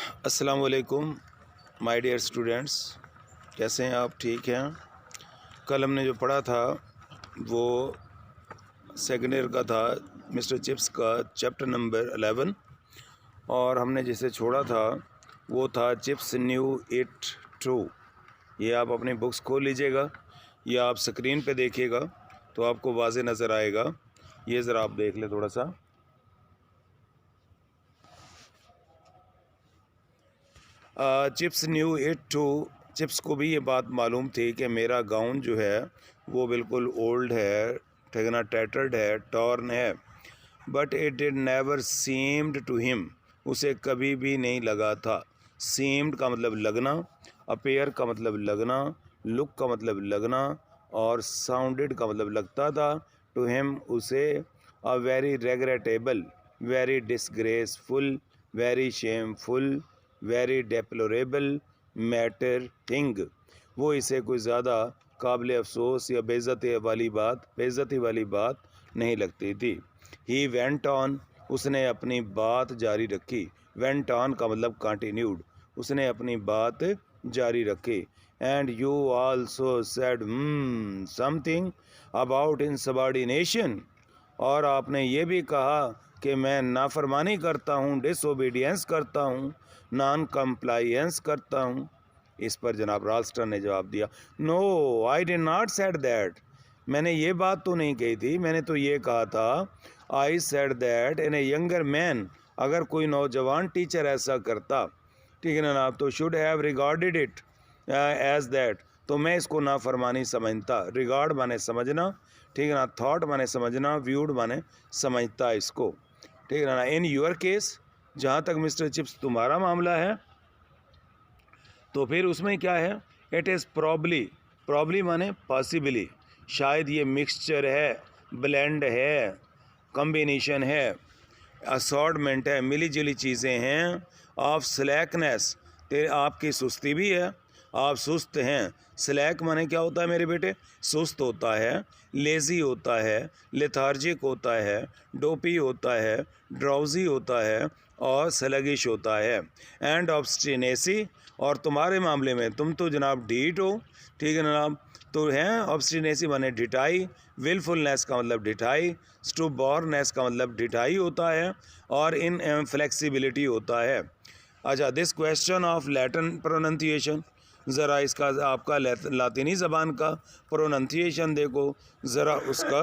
अस्सलाम वालेकुम my dear students, कैसे हैं आप? ठीक हैं। कल हमने जो पढ़ा था वो सेकेंड ईयर का था, मिस्टर चिप्स का चैप्टर नंबर 11, और हमने जिसे छोड़ा था वो था चिप्स न्यू इट ट्रू। ये आप अपनी बुक्स खोल लीजिएगा या आप स्क्रीन पे देखिएगा तो आपको वाज़े नज़र आएगा। ये ज़रा आप देख लें थोड़ा सा। Chips knew it too. Chips को भी ये बात मालूम थी कि मेरा गाउन जो है वो बिल्कुल ओल्ड है, ठीक है ना, टैटर्ड है, टॉर्न है। But it did never seemed to him. उसे कभी भी नहीं लगा था। सीम्ड का मतलब लगना, अपेयर का मतलब लगना, लुक का मतलब लगना, और साउंडेड का मतलब लगता था। टू हिम उसे a very regrettable, very disgraceful, very shameful, very deplorable matter thing. वो इसे कोई ज़्यादा काबिल अफसोस या बेइज्जती वाली बात नहीं लगती थी। He went on. उसने अपनी बात जारी रखी। वेंट ऑन का मतलब कंटिन्यूड। उसने अपनी बात जारी रखी। And you also said something about insubordination. और आपने ये भी कहा कि मैं नाफरमानी करता हूँ, डिसोबीडियंस करता हूँ, नॉन कंप्लायंस करता हूँ। इस पर जनाब राल्स्टन ने जवाब दिया, no I did not said that. मैंने ये बात तो नहीं कही थी, मैंने तो ये कहा था, I said that in A younger man. अगर कोई नौजवान टीचर ऐसा करता, ठीक है ना, तो should have regarded it as that, तो मैं इसको नाफरमानी समझता। रिगार्ड माने समझना, ठीक है ना, थॉट माने समझना, व्यूड माने समझता इसको, ठीक है ना। इन यूर केस, जहाँ तक मिस्टर चिप्स तुम्हारा मामला है, तो फिर उसमें क्या है, इट इज़ प्रॉब्ली। प्रॉब्ली माने पॉसिबली, शायद ये मिक्सचर है, ब्लेंड है, कम्बिनेशन है, असॉर्टमेंट है, मिली जुली चीज़ें हैं। ऑफ स्लैकनेस, तेरे आपकी सुस्ती भी है, आप सुस्त हैं। स्लैक माने क्या होता है मेरे बेटे? सुस्त होता है, लेज़ी होता है, लेथार्जिक होता है, डोपी होता है, ड्राउजी होता है, और स्लगिश होता है। एंड ऑब्स्टिनेसी, और तुम्हारे मामले में तुम तो जनाब ढीठ हो, ठीक है जनाब, तो हैं। ऑब्स्टिनेसी माने ढिठाई, विलफुलनेस का मतलब ढिठाई, स्टूबॉर्नेस का मतलब ढिठाई होता है, और इनफ्लेक्सिबिलिटी होता है। अच्छा, this question of Latin pronunciation, ज़रा इसका आपका लातिनी ज़बान का प्रोनंसिएशन देखो, ज़रा उसका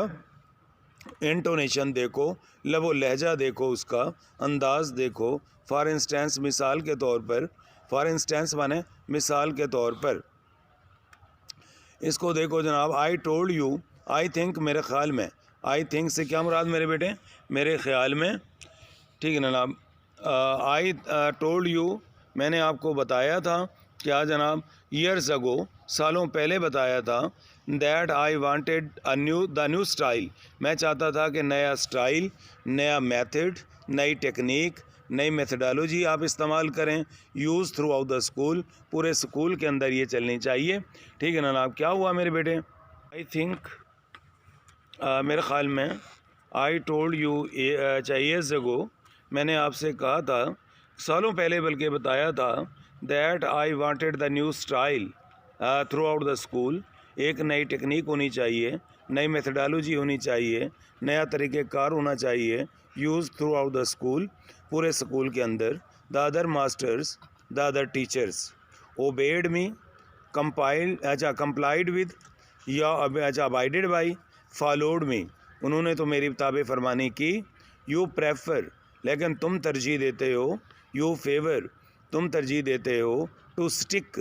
इंटोनेशन देखो, लबो लहजा देखो, उसका अंदाज़ देखो। फॉर इंस्टेंस, मिसाल के तौर पर, फॉर इंस्टेंस माने मिसाल के तौर पर, इसको देखो जनाब। I told you, I think मेरे ख़्याल में, आई थिंक से क्या मुराद मेरे बेटे? मेरे ख़्याल में, ठीक है जनाब। आई टोल्ड यू, मैंने आपको बताया था, क्या जनाब? ईयर्स अगो, सालों पहले बताया था। That I wanted the new style, मैं चाहता था कि नया स्टाइल, नया मेथड, नई टेक्निक, नई मेथडोलॉजी आप इस्तेमाल करें, use throughout the school, पूरे स्कूल के अंदर ये चलनी चाहिए, ठीक है ना जनाब। क्या हुआ मेरे बेटे? आई थिंक, मेरे ख़्याल में, I told you years ago, मैंने आपसे कहा था, सालों पहले बल्कि बताया था, that I wanted the new style through out the school, एक नई टेक्निक होनी चाहिए, नई मेथडोलॉजी होनी चाहिए, नया तरीक़ेकार होना चाहिए, use throughout the school, पूरे स्कूल के अंदर। The other masters, the other teachers, obeyed me, complied with, या अबाइडेड बाई, फॉलोड मी, उन्होंने तो मेरी ताबे फरमानी की। यू प्रेफर, लेकिन तुम तरजीह देते हो। यू फेवर, तुम तरजीह देते हो। टू स्टिक,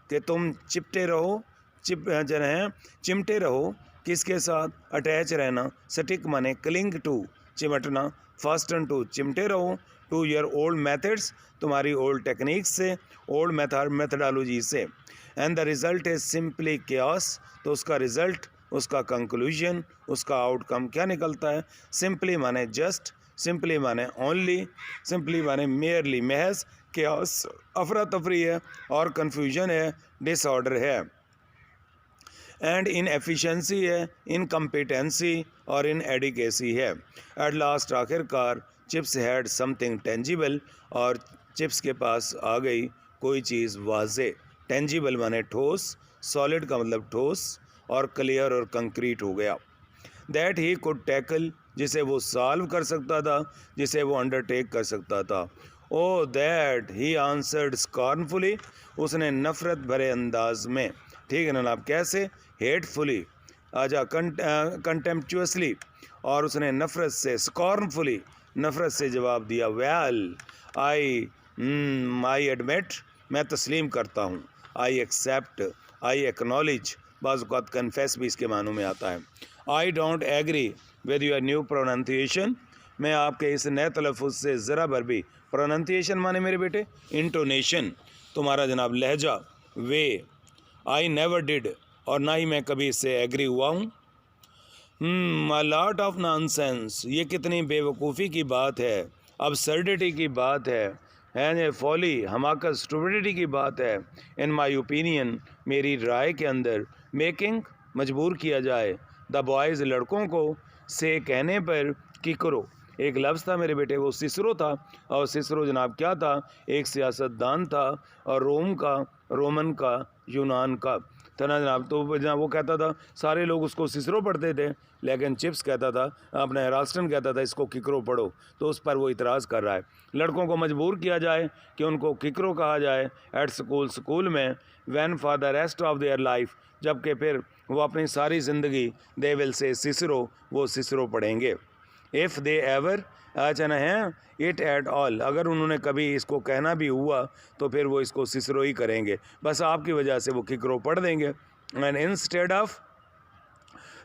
कि तुम चिपटे रहो, चिमटे रहो, किसके साथ? अटैच रहना। स्टिक माने क्लिंग टू, चिमटना। फास्टन टू, चिमटे रहो। टू योर ओल्ड मेथड्स, तुम्हारी ओल्ड टेक्निक्स से, ओल्ड मेथडोलॉजी से। And the result is simply क्यास, तो उसका रिज़ल्ट, उसका कंक्लूजन, उसका आउटकम क्या निकलता है? सिंपली माने जस्ट, सिंपली माने ओनली, सिंपली माने मेयरली, महज, क्यास अफरा तफरी है, और कन्फ्यूजन है, डिसऑर्डर है, एंड इन एफिशिएंसी है, इनकम्पिटेंसी और इन एडिकेसी है। एट लास्ट, आखिरकार, चिप्स हैड समथिंग टेंजिबल, और चिप्स के पास आ गई कोई चीज़ वाज़े, टेंजिबल माने ठोस, सॉलिड का मतलब ठोस, और क्लियर और कंक्रीट हो गया। दैट ही कुड टैकल, जिसे वो सॉल्व कर सकता था, जिसे वो अंडरटेक कर सकता था। ओ दैट, ही आंसर्ड स्कॉर्नफुली, उसने नफ़रत भरे अंदाज में, ठीक है ना आप, कैसे, हेटफुली, आजा, कंटेम्पचुअसली, और उसने नफ़रत से, स्कॉर्नफुली, नफ़रत से जवाब दिया। वेल आई एडमिट, मैं तस्लीम करता हूँ, आई एक्सेप्ट, आई एक्नॉलेज, बाज़ औक़ात कन्फेस भी इसके मानों में आता है। I don't agree with your new pronunciation, मैं आपके इस नए तलफ़ुज़ से ज़रा भर भी, प्रोनाउंसिएशन माने मेरे बेटे इंटोनेशन, तुम्हारा जनाब लहजा, वे, आई नेवर डिड, और ना ही मैं कभी इससे एग्री हुआ हूँ। अ लॉट ऑफ नॉनसेंस, ये कितनी बेवकूफ़ी की बात है, अबसर्डिटी की बात है फॉली, हमाकत, स्टूपिडिटी की बात है। इन माई ओपिनियन, मेरी राय के अंदर, मेकिंग, मजबूर किया जाए, द बॉयज़, लड़कों को, से, कहने पर, कि करो, एक लफ्ज़ था मेरे बेटे, वो सिसरो था, और सिसरो जनाब क्या था, एक सियासतदान था, और रोमन का, यूनान का था ना जनाब। तो जनाब वो कहता था, सारे लोग उसको सिसरो पढ़ते थे, लेकिन चिप्स कहता था, अपने रास्टन कहता था इसको किकरो पढ़ो, तो उस पर वो इतराज़ कर रहा है। लड़कों को मजबूर किया जाए कि उनको किकरो कहा जाए एट स्कूल में, when for the rest of their life, जबकि फिर वो अपनी सारी ज़िंदगी, दे विल से सिसरो, वो सिसरो पढ़ेंगे। इफ़ दे एवर, अच्छा ना है, इट एट ऑल, अगर उन्होंने कभी इसको कहना भी हुआ तो फिर वो इसको सिसरो ही करेंगे, बस आपकी वजह से वो किकरो पढ़ देंगे। एंड इंस्टेड ऑफ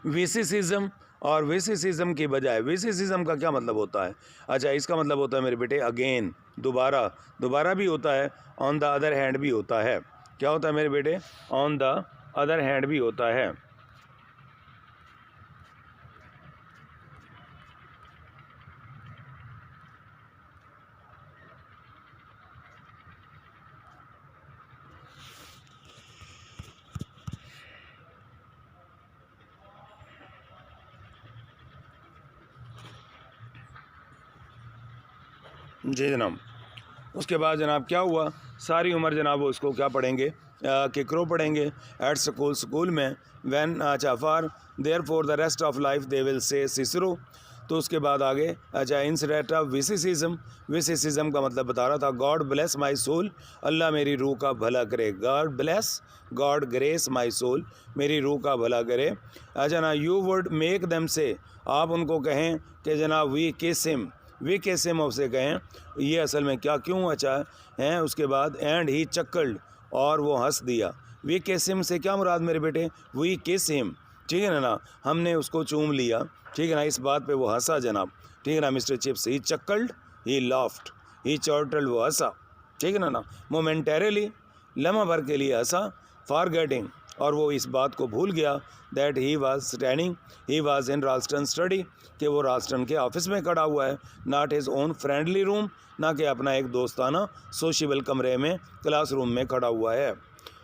विसिसिज्म, और विसिसिज्म की बजाय, विसिसिज्म का क्या मतलब होता है, अच्छा इसका मतलब होता है मेरे बेटे अगेन, दोबारा, दोबारा भी होता है, ऑन द अदर हैंड भी होता है। क्या होता है मेरे बेटे, ऑन द अदर हैंड भी होता है। जी जनाब। उसके बाद जनाब क्या हुआ, सारी उम्र जनाब वो इसको क्या पढ़ेंगे, किकरो पढ़ेंगे एट स्कूल में, वैन, अच्छा, for their for the rest of life they will say Cicero. तो उसके बाद आगे, अच्छा, इंसडेट ऑफ विसिसिज्म, विसिसिज्म का मतलब बता रहा था, गॉड ब्लेस माई सोल, अल्लाह मेरी रूह का भला करे, God bless, God grace my soul, मेरी रूह का भला करे। अच्छा ना, यू वुड मेक देम से, आप उनको कहें कि जनाब वी किस हिम, वे कैसे मुझसे कहें, ये असल में क्या क्यों अच्छा है। उसके बाद एंड ही चक्कल्ड, और वो हंस दिया। वी किसिम से क्या मुराद मेरे बेटे, वी किस हिम, ठीक है ना, हमने उसको चूम लिया, ठीक है ना, इस बात पे वो हंसा जनाब, ठीक है ना मिस्टर चिप्स। ही चक्कल्ड, ही लॉफ्ट, ही चॉर्टल्ड, वो हंसा, ठीक है ना, मोमेंटरीली, लम्हा भर के लिए हंसा, फॉरगेटिंग, और वो इस बात को भूल गया, that he was standing, he was in Ralston study, कि वो राल्स्टन के ऑफिस में खड़ा हुआ है, not his own friendly room, ना कि अपना एक दोस्ताना सोशेबल कमरे में, क्लासरूम में खड़ा हुआ है।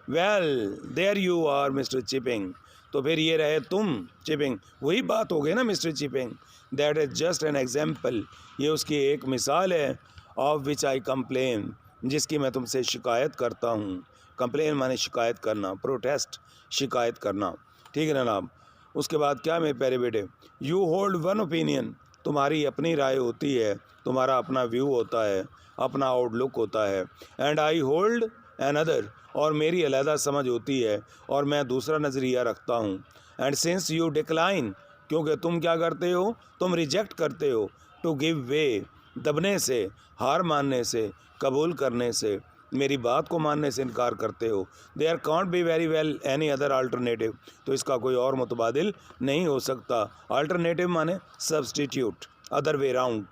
Well there you are mister Chipping, तो फिर ये रहे तुम चिपिंग, वही बात हो गई ना mister chipping, that is just an example, ये उसकी एक मिसाल है, ऑफ विच आई कंप्लेन, जिसकी मैं तुमसे शिकायत करता हूँ। कंप्लेन माने शिकायत करना, प्रोटेस्ट, शिकायत करना, ठीक है ना जनाब। उसके बाद क्या मेरे प्यारे बेटे, यू होल्ड वन ओपिनियन, तुम्हारी अपनी राय होती है, तुम्हारा अपना व्यू होता है, अपना आउटलुक होता है, and I hold N other, और मेरी अलहदा समझ होती है, और मैं दूसरा नज़रिया रखता हूँ। एंड सिंस यू डिक्लाइन, क्योंकि तुम क्या करते हो, तुम रिजेक्ट करते हो, टू गिव वे, दबने से, हार मानने से, कबूल करने से, मेरी बात को मानने से इनकार करते हो। There can't be very well any other alternative, तो इसका कोई और मुतबादिल नहीं हो सकता। अल्टरनेटिव माने substitute, other way round.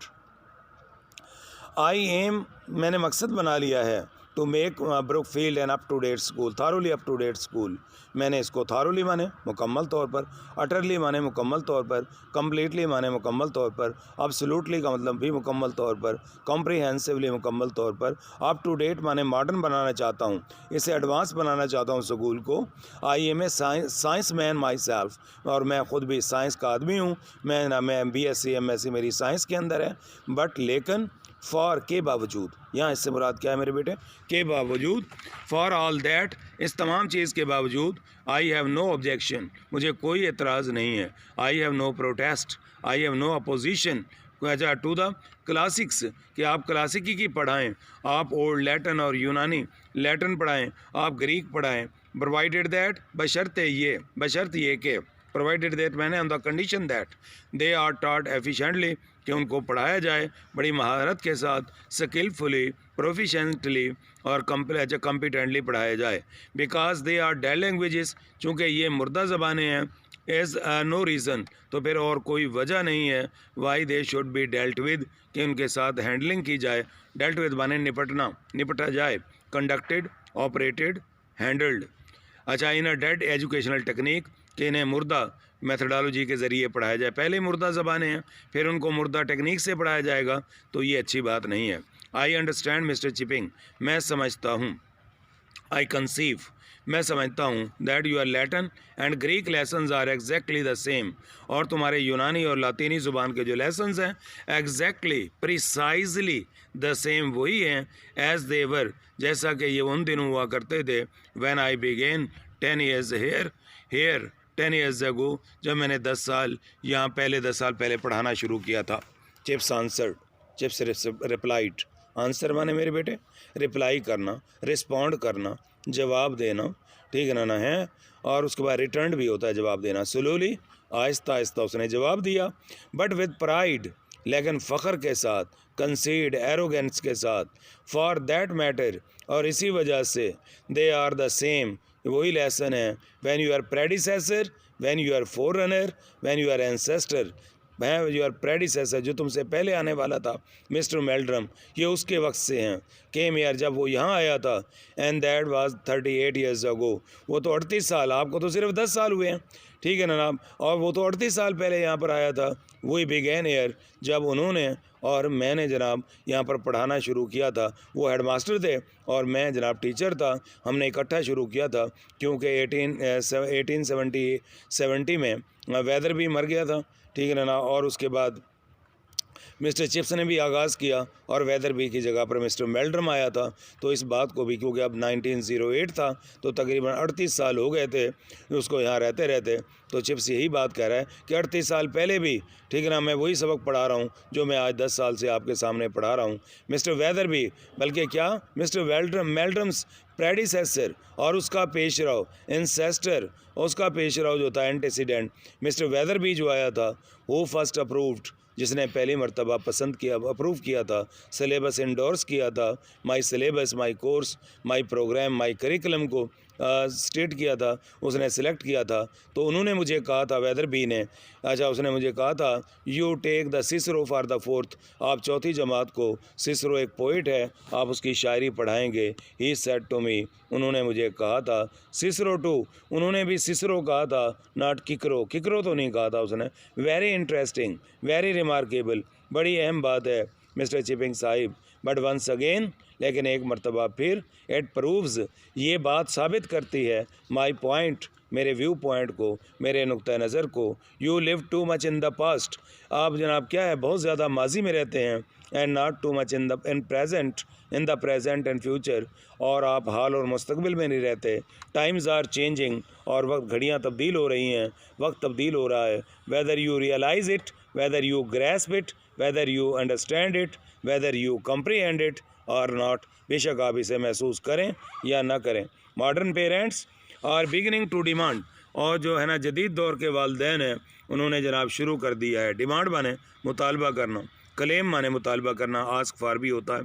I am, मैंने मकसद बना लिया है, to make Brookfield an up to date school, thoroughly up to date school, मैंने इसको थारोली माने मुकम्मल तौर पर, अटरली माने मुकम्मल तौर पर, कम्प्लीटली माने मुकम्मल तौर पर, अब्सोल्युटली का मतलब भी मुकम्मल तौर पर, कॉम्प्रिहेंसिवली मुकम्मल तौर पर, अप टू डेट माने मॉडर्न बनाना चाहता हूँ, इसे एडवांस बनाना चाहता हूँ स्कूल को। I am a science man myself, और मैं ख़ुद भी साइंस का आदमी हूँ, मैं BSc MSc मेरी साइंस के अंदर है, बट लेकिन फॉर के बावजूद, यहाँ इससे मुराद क्या है मेरे बेटे, के बावजूद, फॉर ऑल दैट, इस तमाम चीज़ के बावजूद, आई हैव नो ऑब्जेक्शन, मुझे कोई एतराज़ नहीं है, I have no protest, I have no opposition to the classics, कि आप क्लासिकी की पढ़ाएँ, आप ओल्ड लैटिन और यूनानी लैटिन पढ़ाएँ, आप ग्रीक पढ़ाएँ, प्रोवाइडेड दैट, बशर्ते ये के, प्रोवाइडेड दैट मैंने on the condition that they are taught efficiently, कि उनको पढ़ाया जाए बड़ी महारत के साथ, स्किलफुली, प्रोफिशेंटली और कम्पिटेंटली पढ़ाया जाए, because they are dead languages, चूँकि ये मुर्दा ज़बानें हैं, एज नो रीज़न, तो फिर और कोई वजह नहीं है, why they should be dealt with, कि उनके साथ हैंडलिंग की जाए, डेल्ट विद माने निपटा जाए, कंडक्टेड, ऑपरेटेड, हैंडल्ड। अच्छा, इन अ डेड एजुकेशनल टेक्निक, कि इन्हें मुर्दा मेथडोलॉजी के ज़रिए पढ़ाया जाए, पहले मुर्दा ज़बानें हैं, फिर उनको मुर्दा टेक्निक से पढ़ाया जाएगा, तो ये अच्छी बात नहीं है। आई अंडरस्टैंड मिस्टर चिपिंग, मैं समझता हूँ, आई कंसीव, मैं समझता हूँ, that your Latin and Greek lessons are exactly the same, और तुम्हारे यूनानी और लातीनी ज़ुबान के जो लेसन्स हैं एग्जैक्टली प्रिसाइजली द सेम वही हैं, एज देवर, जैसा कि ये उन दिनों हुआ करते थे, when I began 10 years here 10 years ago, जब मैंने 10 साल यहाँ पहले 10 साल पहले पढ़ाना शुरू किया था। Chips answered, chips replied, answer माने मेरे बेटे रिप्लाई करना, रिस्पॉन्ड करना, जवाब देना, ठीक है ना है, और उसके बाद रिटर्न भी होता है जवाब देना। स्लोली, आहिस्ता आहिस्ता उसने जवाब दिया, बट विद प्राइड, लेकिन फ़ख्र के साथ, कंसीड, एरोगेंस के साथ, फॉर दैट मैटर, और इसी वजह से, दे आर द सेम, वही लेसन है, when you are predecessor, when you are forerunner, when you are ancestor, you are predecessor, जो तुमसे पहले आने वाला था, मिस्टर मेल्ड्रम, ये उसके वक्त से हैं, केम ईयर, जब वो यहाँ आया था, and that was 38 years ago, वो तो 38 साल, आपको तो सिर्फ 10 साल हुए हैं, ठीक है ना जनाब, और वो तो 38 साल पहले यहाँ पर आया था, वही बिगेन ईयर, जब उन्होंने और मैंने जनाब यहाँ पर पढ़ाना शुरू किया था, वो हेडमास्टर थे और मैं जनाब टीचर था, हमने इकट्ठा शुरू किया था, क्योंकि 1870 में वेदर भी मर गया था, ठीक है ना, और उसके बाद मिस्टर चिप्स ने भी आगाज़ किया और वेदर बी की जगह पर मिस्टर मेल्ड्रम आया था, तो इस बात को भी, क्योंकि अब 1908 था तो तकरीबन 38 साल हो गए थे उसको यहाँ रहते रहते, तो चिप्स यही बात कह रहा है कि 38 साल पहले भी, ठीक है ना, मैं वही सबक पढ़ा रहा हूँ जो मैं आज 10 साल से आपके सामने पढ़ा रहा हूँ। मिस्टर वेदर भी, बल्कि क्या, मिस्टर मेल्ड्रम्स प्रेडिसेसर, और उसका पेशराव, इंसेस्टर, उसका पेशराव जो था, एंटीसीडेंट, मिस्टर वेदर भी जो आया था, वो फर्स्ट अप्रूव्ड, जिसने पहली मरतबा पसंद किया, अप्रूव किया था, सिलेबस इंडोर्स किया था, my syllabus, my course, my programme, my curriculum को स्टेट किया था, उसने सिलेक्ट किया था, तो उन्होंने मुझे कहा था, वेदर बी ने, अच्छा, उसने मुझे कहा था, you take the Cicero for the fourth, आप चौथी जमात को, सिसरो एक पोइट है, आप उसकी शायरी पढ़ाएंगे, ही सेड टू मी, उन्होंने मुझे कहा था, सिसरो टू, उन्होंने भी सिसरो कहा था, नॉट किकरो, किकरो तो नहीं कहा था उसने। वेरी इंटरेस्टिंग, वेरी रिमार्केबल, बड़ी अहम बात है मिस्टर चिपिंग साहिब, बट वंस अगेन, लेकिन एक मरतबा फिर, इट प्रूव्स, ये बात साबित करती है, माई पॉइंट, मेरे व्यू पॉइंट को, मेरे नुक्ता नज़र को, you live too much in the past, आप जनाब क्या है, बहुत ज़्यादा माजी में रहते हैं, and not too much in the present and future, और आप हाल और मुस्तकबिल में नहीं रहते। टाइम्स आर चेंजिंग, और वक्त, घड़ियाँ तब्दील हो रही हैं, वक्त तब्दील हो रहा है, whether you realise it, whether you grasp it, whether you understand it, whether you comprehend it और नॉट, बेशक आप इसे महसूस करें या ना करें। Modern parents are beginning to demand, और जो है ना जदीद दौर के वालदैन हैं, उन्होंने जनाब शुरू कर दिया है, डिमांड माने मुतालबा करना, क्लेम माने मुतालबा करना, आस्क फॉर भी होता है,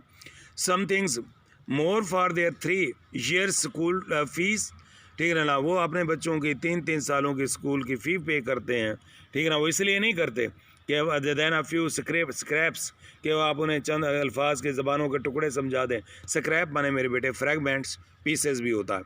some things more for their 3 years school fees, ठीक है ना, वो अपने बच्चों की 3 सालों की स्कूल की फ़ी पे करते हैं, ठीक है ना, वो इसलिए नहीं करते कि देन अ फ्यू स्क्रैप्स, कि वो आप उन्हें चंद अल्फाज के ज़बानों के टुकड़े समझा दें। स्क्रैप माने मेरे बेटे फ्रैगमेंट्स, पीसेस भी होता है,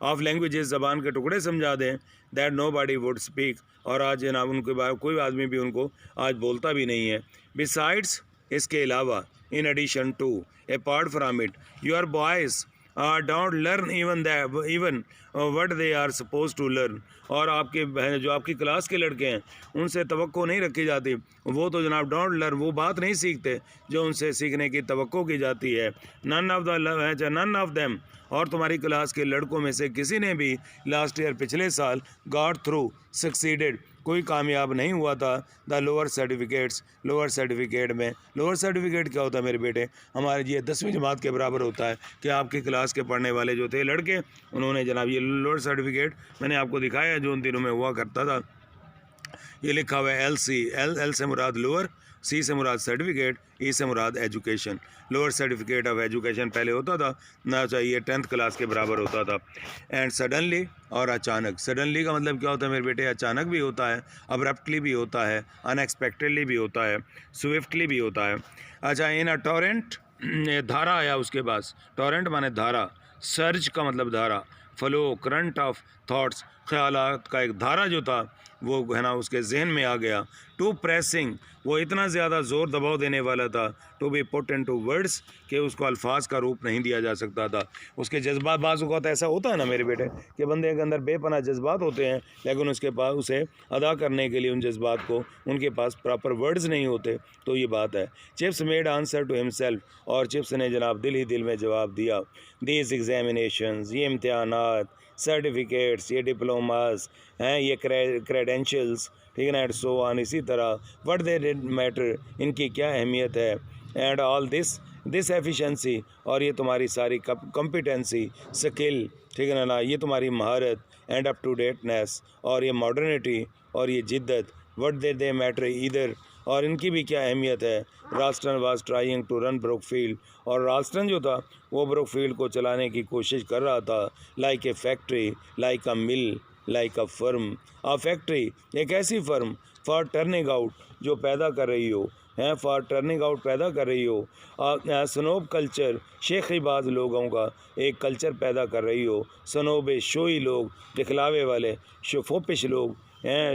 ऑफ लैंग्वेजेस, ज़बान के टुकड़े समझा दें, that nobody would speak, और आज जनाब उनके बाद कोई आदमी भी उनको आज बोलता भी नहीं है। बिसाइड्स, इसके अलावा, in addition to, apart from it, your boys, don't learn even what they are suppose to learn. और आपके जो आपकी क्लास के लड़के हैं उनसे तवक्को नहीं रखी जाती, वो तो जनाब डोंट लर्न, वो बात नहीं सीखते जो उनसे सीखने की तवक्को की जाती है। नन ऑफ देम, और तुम्हारी क्लास के लड़कों में से किसी ने भी लास्ट ईयर पिछले साल गॉट थ्रू सक्सीडेड, कोई कामयाब नहीं हुआ था the lower certificates, lower certificate में। लोअर सर्टिफिकेट क्या होता है मेरे बेटे? हमारे ये 10वीं जमात के बराबर होता है कि आपकी क्लास के पढ़ने वाले जो थे लड़के, उन्होंने जनाब ये लोअर सर्टिफिकेट मैंने आपको दिखाया जो उन दिनों में हुआ करता था। ये लिखा हुआ है LC, एल से मुराद लोअर, C से मुराद सर्टिफिकेट, E से मुराद education. Lower certificate of education पहले होता था ना, चाहिए 10th क्लास के बराबर होता था। एंड सडनली, और अचानक। सडनली का मतलब क्या होता है मेरे बेटे? अचानक भी होता है, अब्रप्टली भी होता है, अनएक्सपेक्टेडली भी होता है, स्विफ्टली भी होता है। अच्छा, इन अ टॉरेंट, धारा आया उसके पास। टॉरेंट माने धारा, सर्ज का मतलब धारा, फ्लो, करंट ऑफ थॉट्स, ख्यालात का एक धारा जो था वो है ना उसके जहन में आ गया। टू प्रेसिंग, वो इतना ज़्यादा ज़ोर दबाव देने वाला था। To be put into words, कि उसको अल्फाज का रूप नहीं दिया जा सकता था। उसके जज्बात, बाज़ औक़ात ऐसा होता है ना मेरे बेटे कि बंदे के अंदर बेपनाह जज्बात होते हैं, लेकिन उसके पास उसे अदा करने के लिए उन जज्बात को उनके पास प्रॉपर वर्ड्स नहीं होते। तो ये बात है। Chips made answer to himself, और चिप्स ने जनाब दिल ही दिल में जवाब दिया। दीज एग्जामिनेशंस, ये इम्तिहानात, सर्टिफिकेट्स, ये डिप्लोमास हैं, ये क्रेडेंशियल्स, ठीक है ना, एंड सो ऑन, इसी तरह व्हाट दे डिड मैटर, इनकी क्या अहमियत है। एंड ऑल दिस एफिशिएंसी, और ये तुम्हारी सारी कॉम्पिटेंसी, स्किल, ठीक है ना, ये तुम्हारी महारत, एंड अप टू डेटनेस, और ये मॉडर्निटी, और ये जिद्दत, व्हाट दे मैटर ईदर, और इनकी भी क्या अहमियत है। Ralston was trying to run Brookfield, और राल्स्टन जो था वो ब्रुकफील्ड को चलाने की कोशिश कर रहा था। Like a factory, like a mill, like a firm. A factory, एक ऐसी फर्म, फॉर टर्निंग आउट, जो पैदा कर रही हो, हैं, फॉर टर्निंग आउट, पैदा कर रही हो। स्नोब कल्चर, शेखीबाज लोगों का एक कल्चर पैदा कर रही हो। स्नोबे, शोई लोग, दिखलावे वाले, फोपिश लोग हैं,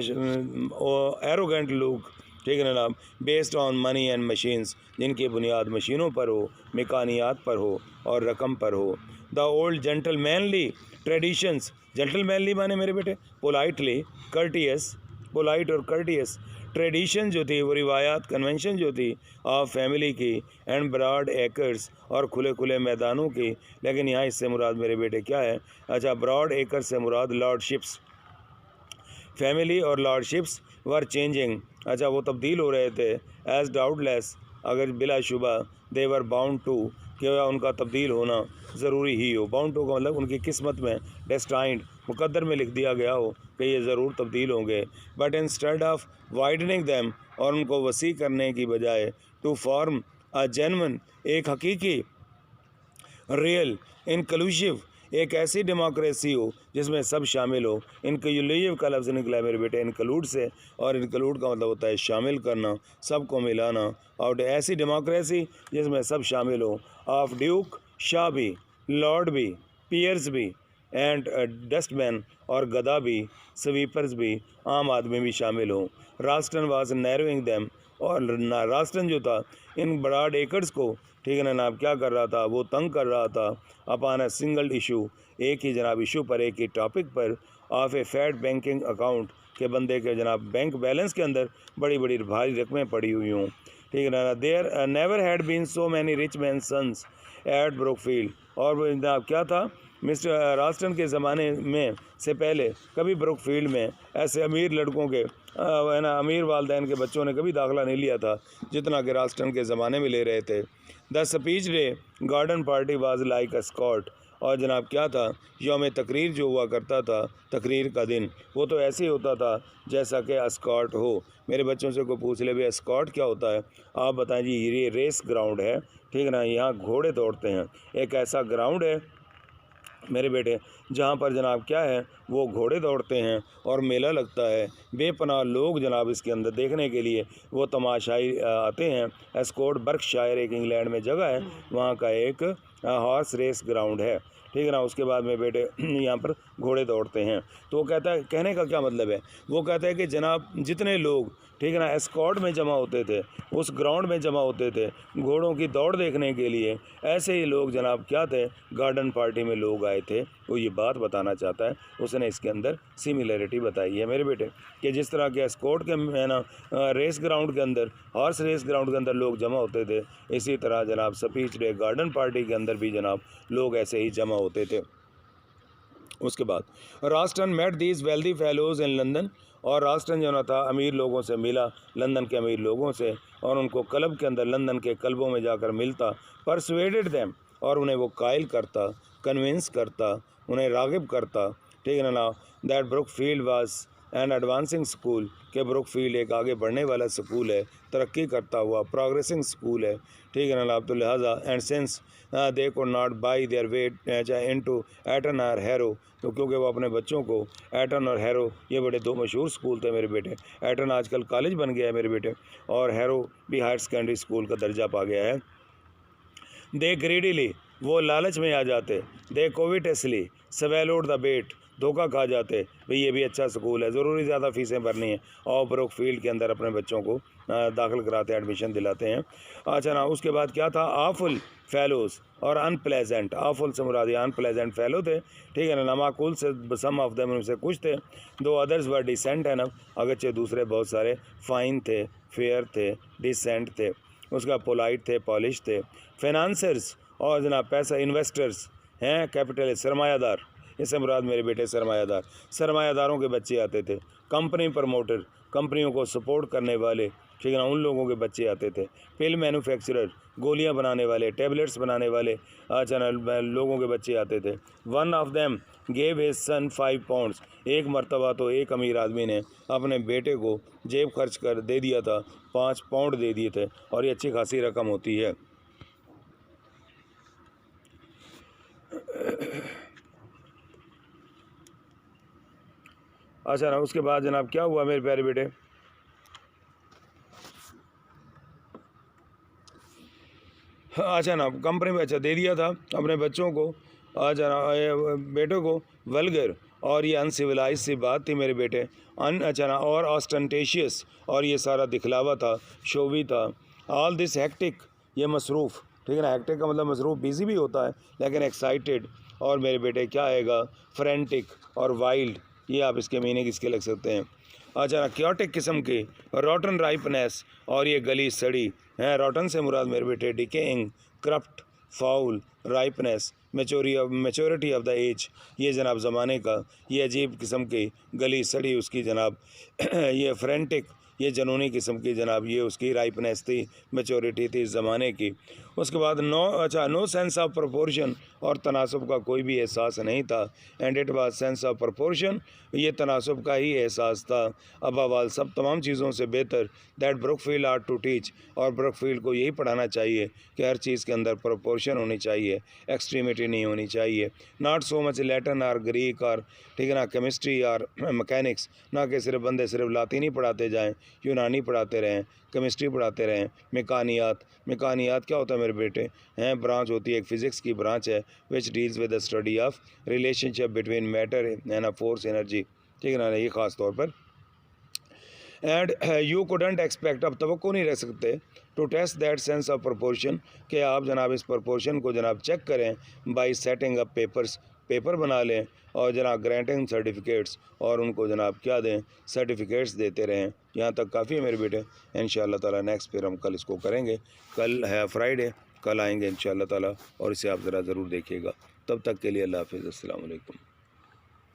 एरोगेंट लोग, ठीक है ना, based on money and machines, जिनकी बुनियाद मशीनों पर हो, मेकानियात पर हो और रकम पर हो। The old gentlemanly traditions, gentlemanly माने मेरे बेटे पोलाइटली, कर्टियस, पोलाइट और कर्टियस, ट्रेडिशन जो थी वो रिवायात, कन्वेंशन जो थी ऑफ फैमिली की, एंड ब्रॉड एकर्स, और खुले खुले मैदानों की। लेकिन यहाँ इससे मुराद मेरे बेटे क्या है? अच्छा, ब्रॉड एकर्स से मुराद लॉर्डशिप्स, फैमिली और लॉर्डशिप्स वर चेंजिंग, अच्छा वो तब्दील हो रहे थे। एज डाउटलेस, अगर बिलाशुबा, दे वर बाउंड टू, क्या उनका तब्दील होना ज़रूरी ही हो। बाउंड टू का मतलब उनकी किस्मत में, डेस्टाइंड, मुकद्दर में लिख दिया गया हो कि ये ज़रूर तब्दील होंगे। But instead of widening them, और उनको वसी करने की बजाय, टू फॉर्म अ जेन्युइन, एक हकीकी, रियल, इनक्लूसिव, एक ऐसी डेमोक्रेसी हो जिसमें सब शामिल हो। इनक्लूसिव का लफ्ज़ निकला है मेरे बेटे इनक्लूड से, और इनक्लूड का मतलब होता है शामिल करना, सबको मिलाना। और ऐसी डेमोक्रेसी जिसमें सब शामिल हो। ऑफ ड्यूक, शाह भी, लॉर्ड भी, पियर्स भी, एंड डस्टमैन, और गधा भी, स्वीपर्स भी, आम आदमी भी शामिल हो। राल्स्टन वाज नैरोइंग दैम, और राल्स्टन जो था इन ब्रॉड एकर्स को, ठीक है ना, नाम क्या कर रहा था, वो तंग कर रहा था। अपॉन अ सिंगल इशू, एक ही जनाब इशू पर, एक ही टॉपिक पर। Of A fat banking account, के बंदे के जनाब बैंक बैलेंस के अंदर बड़ी बड़ी भारी रकमें पड़ी हुई हों, ठीक है ना। There never had been so many rich man sons at Brookfield, और वो जनाब क्या था, मिस्टर राल्स्टन के ज़माने में से पहले कभी ब्रुकफील्ड में ऐसे अमीर लड़कों के है ना, अमीर वालदैन के बच्चों ने कभी दाखिला नहीं लिया था जितना कि राल्स्टन के ज़माने में ले रहे थे। The speech day garden party was like a scot, और जनाब क्या था, यौम तकरीर जो हुआ करता था, तकरीर का दिन, वो तो ऐसे ही होता था जैसा कि अस्कॉट हो। मेरे बच्चों से कोई पूछ ले भाई अस्कॉट क्या होता है, आप बताएं जी, ये रेस ग्राउंड है, ठीक है ना, यहाँ घोड़े दौड़ते हैं। एक ऐसा ग्राउंड है मेरे बेटे जहाँ पर जनाब क्या है, वो घोड़े दौड़ते हैं और मेला लगता है। बेपनाह लोग जनाब इसके अंदर देखने के लिए वो तमाशाई आते हैं। एस्कोट बर्कशायर एक इंग्लैंड में जगह है, वहाँ का एक हॉर्स रेस ग्राउंड है, ठीक है ना। उसके बाद में बेटे यहाँ पर घोड़े दौड़ते हैं। तो वो कहता है, कहने का क्या मतलब है, वो कहता है कि जनाब जितने लोग, ठीक है ना, एस्कॉर्ट में जमा होते थे, उस ग्राउंड में जमा होते थे घोड़ों की दौड़ देखने के लिए, ऐसे ही लोग जनाब क्या थे, गार्डन पार्टी में लोग आए थे। वो ये बात बताना चाहता है, उसने इसके अंदर सिमिलरिटी बताई है मेरे बेटे, कि जिस तरह के एस्कॉर्ट के है ना रेस ग्राउंड के अंदर, हॉर्स रेस ग्राउंड के अंदर लोग जमा होते थे, इसी तरह जनाब स्पीच डे गार्डन पार्टी के अंदर भी जनाब लोग ऐसे ही जमा होते थे। उसके बाद Ralston met these wealthy fellows in London, और रास्टन जो ना था अमीर लोगों से मिला, लंदन के अमीर लोगों से, और उनको क्लब के अंदर लंदन के क्लबों में जाकर मिलता, परसुएडेड देम, और उन्हें वो कायल करता, कन्विंस करता, उन्हें रागिब करता, ठीक है ना, that Brookfield was an advancing school, के ब्रुकफील्ड एक आगे बढ़ने वाला स्कूल है, तरक्की करता हुआ प्रोग्रेसिंग स्कूल है, ठीक है ना। तो लिहाजा and since they could not by their way into Eton और हैरो, तो क्योंकि वो अपने बच्चों को, एटन और हैरो ये बड़े दो मशहूर स्कूल थे मेरे बेटे, एटन आजकल कॉलेज बन गया है मेरे बेटे, और हैरो भी हायर सेकेंडरी स्कूल का दर्जा पा गया है। दे ग्रीडीली, वो लालच में आ जाते, दे कोविटसली स्वेलोड द बेट, धोखा खा जाते, भाई ये भी अच्छा स्कूल है, ज़रूरी ज़्यादा फ़ीसें भरनी है, और ब्रुक फील्ड के अंदर अपने बच्चों को दाखिल कराते हैं, एडमिशन दिलाते हैं। अच्छा ना, उसके बाद क्या था, आफुल फेलोज़ और अनप्लेजेंट, आफुल से मुराद अनप्लेजेंट फेलो थे, ठीक है ना, नामाकुल से सम ऑफ देम, उनसे कुछ थे, दो अदर्स वर डिसेंट है ना, अगरचे दूसरे बहुत सारे फाइन थे, फेयर थे, डिसेंट थे, उसका पोलाइट थे, पॉलिश थे, फाइनेंसर्स और जनाब पैसा इन्वेस्टर्स हैं, कैपिटल सरमायादार, इससे मुराद मेरे बेटे सरमायादार, सरमायादारों के बच्चे आते थे, कंपनी प्रमोटर, कंपनियों को सपोर्ट करने वाले, ठीक है ना, उन लोगों के बच्चे आते थे, पिल मैन्युफैक्चरर, गोलियां बनाने वाले, टैबलेट्स बनाने वाले, अच्छा लोगों के बच्चे आते थे। One of them gave his son 5 pounds, एक मरतबा तो एक अमीर आदमी ने अपने बेटे को जेब खर्च कर दे दिया था, 5 पाउंड दे दिए थे, और ये अच्छी खासी रकम होती है। अच्छा ना, उसके बाद जनाब क्या हुआ मेरे प्यारे बेटे, अच्छा ना, कंपनी में अच्छा दे दिया था अपने बच्चों को, अच्छा ना बेटों को, वल्गर और ये अनसिविलाइज सी बात थी मेरे बेटे, अच्छा ना, और ऑस्टेंटेशियस, और ये सारा दिखलावा था, शोवी था, ऑल दिस हेक्टिक, ये मसरूफ़, ठीक है ना, हेक्टिक का मतलब मसरूफ़ बिजी भी होता है, लेकिन एक्साइटेड, और मेरे बेटे क्या आएगा, फ्रेंटिक और वाइल्ड, ये आप इसके मीनिंग इसके लग सकते हैं। अच्छा क्योटिक किस्म की, रॉटन राइपनेस, और ये गली सड़ी हैं, रॉटन से मुराद मेरे बेटे decaying, corrupt, foul, ripeness, maturity of the age, ये जनाब ज़माने का, ये अजीब किस्म की गली सड़ी उसकी जनाब ये फ्रेंटिक, ये जनूनी किस्म की जनाब, ये उसकी राइपनेस थी, मेचोरिटी थी इस ज़माने की। उसके बाद नो सेंस ऑफ प्रोपोर्शन, और तनासब का कोई भी एहसास नहीं था, and it was sense of proportion, ये तनासब का ही एहसास था, अबावाल सब तमाम चीज़ों से बेहतर, that Brookfield art to teach, और ब्रुकफील्ड को यही पढ़ाना चाहिए कि हर चीज़ के अंदर प्रोपोर्शन होनी चाहिए, एक्सट्रीमिटी नहीं होनी चाहिए, नॉट सो मच लैटिन और ग्रीक और, ठीक है ना, केमिस्ट्री और मैकेनिक्स, ना कि सिर्फ बंदे सिर्फ लातीनी पढ़ाते जाएँ, यूनानी पढ़ाते रहें, केमिस्ट्री पढ़ाते रहें, मेकानियात, मेकानियात क्या होता है मेरे बेटे हैं, ब्रांच होती है, एक फ़िज़िक्स की ब्रांच है, which deals with the study of relationship between matter and a force energy, ठीक है ना, ये ख़ास तौर पर। एंड यू कुडंट एक्सपेक्ट, अब तवक्को नहीं रह सकते, to test that sense of proportion, कि आप जनाब इस प्रोपोर्शन को जनाब चेक करें, by setting up papers, paper बना लें, और जनाब ग्रांटिंग सर्टिफिकेट्स, और उनको जनाब क्या दें, सर्टिफिकेट्स देते रहें। यहाँ तक काफ़ी है मेरे बेटे, इंशाअल्लाह ताला नेक्स्ट फिर हम कल इसको करेंगे, कल है फ्राइडे, कल आएंगे इंशाअल्लाह ताला, और इसे आप ज़रा ज़रूर देखिएगा। तब तक के लिए अल्लाह हाफ़िज़, अस्सलाम वालेकुम।